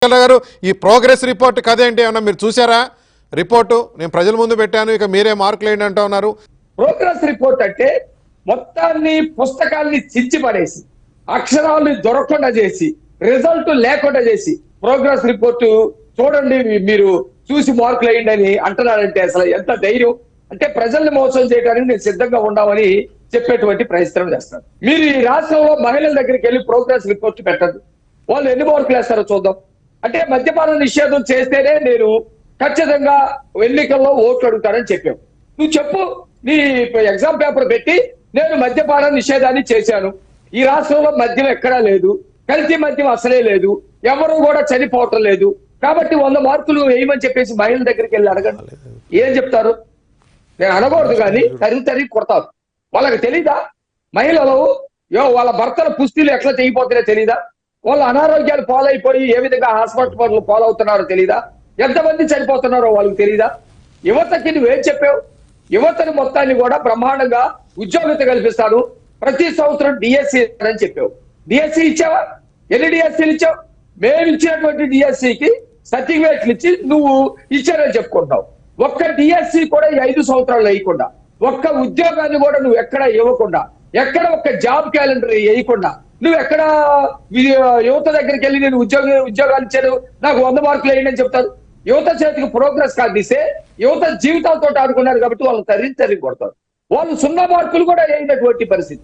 గారు ఈ progress report కథ ఏంటి ఏమన్నా మీరు చూసారా? రిపోర్టు నేను ప్రజల ముందు పెట్టాను, ఇక మీరే మార్కులు ఏంటి అంటా ఉన్నారు. ప్రోగ్రెస్ రిపోర్ట్ అంటే మొత్తాన్ని పుస్తకాల్ని చించి పడేసి అక్షరాలు దొరకకుండా చేసి రిజల్ట్ లేకుండా చేసి ప్రోగ్రెస్ రిపోర్టు చూడండి మీరు చూసి మార్కులు వేయండి అని అంటున్నారంటే అసలు ఎంత ధైర్యం! అంటే ప్రజల్ని మోసం చేయడానికి నేను సిద్ధంగా ఉండామని చెప్పేటువంటి ప్రయత్నం చేస్తాను. మీరు ఈ రాష్ట్రంలో మహిళల దగ్గరికి వెళ్ళి ప్రోగ్రెస్ రిపోర్ట్ పెట్టద్దు, వాళ్ళు ఎన్ని మార్కులు వేస్తారో చూద్దాం. అంటే మద్యపాన నిషేధం చేస్తేనే నేను ఖచ్చితంగా ఎన్నికల్లో ఓట్లు అడుగుతానని చెప్పావు. నువ్వు చెప్పు, నీ ఎగ్జామ్ పేపర్ పెట్టి నేను మద్యపాన నిషేధాన్ని చేశాను, ఈ రాష్ట్రంలో మద్యం ఎక్కడా లేదు, కల్తీ మద్యం అసలే లేదు, ఎవరు కూడా చనిపోవటం లేదు, కాబట్టి 100 మార్కులు వేయమని చెప్పేసి మహిళల దగ్గరికి వెళ్ళి అడగండి, ఏం చెప్తారు? నేను అనకూడదు కానీ తరి కొడతారు. వాళ్ళకి తెలీదా? మహిళలు వాళ్ళ భర్తల పుస్తీలు ఎట్లా తెగిపోతున్నాయో తెలీదా? వాళ్ళు అనారోగ్యాలు పాలైపోయి ఏ విధంగా హాస్పిటల్ పాలవుతున్నారో తెలీదా? ఎంతమంది చనిపోతున్నారో వాళ్ళకి తెలీదా? యువతకి నువ్వేం చెప్పావు? యువతని మొత్తాన్ని కూడా బ్రహ్మాండంగా ఉద్యోగత కల్పిస్తాను, ప్రతి సంవత్సరం డిఎస్సి అని చెప్పావు. డిఎస్సి ఇచ్చావా? ఎన్ని డిఎస్సీలు ఇచ్చావు? మేము ఇచ్చినటువంటి డిఎస్సికి సర్టిఫికేట్లు ఇచ్చి నువ్వు ఇచ్చారని చెప్పుకుంటావు. ఒక్క డిఎస్సి కూడా 5 సంవత్సరాలు వేయకుండా, ఒక్క ఉద్యోగాన్ని కూడా నువ్వు ఎక్కడ ఇవ్వకుండా, ఎక్కడ ఒక్క జాబ్ క్యాలెండర్ వేయకుండా, నువ్వు ఎక్కడ యువత దగ్గరికి వెళ్ళి నేను ఉద్యోగాలు ఇచ్చాను, నాకు 100 మార్కులు వేయండి అని చెప్తారు. యువత చేతికి ప్రోగ్రెస్ కార్డు ఇస్తే యువత జీవితాలతో ఆడుకున్నారు కాబట్టి వాళ్ళు తరిగి కొడతారు. వాళ్ళు 0 మార్కులు కూడా వేయనటువంటి పరిస్థితి.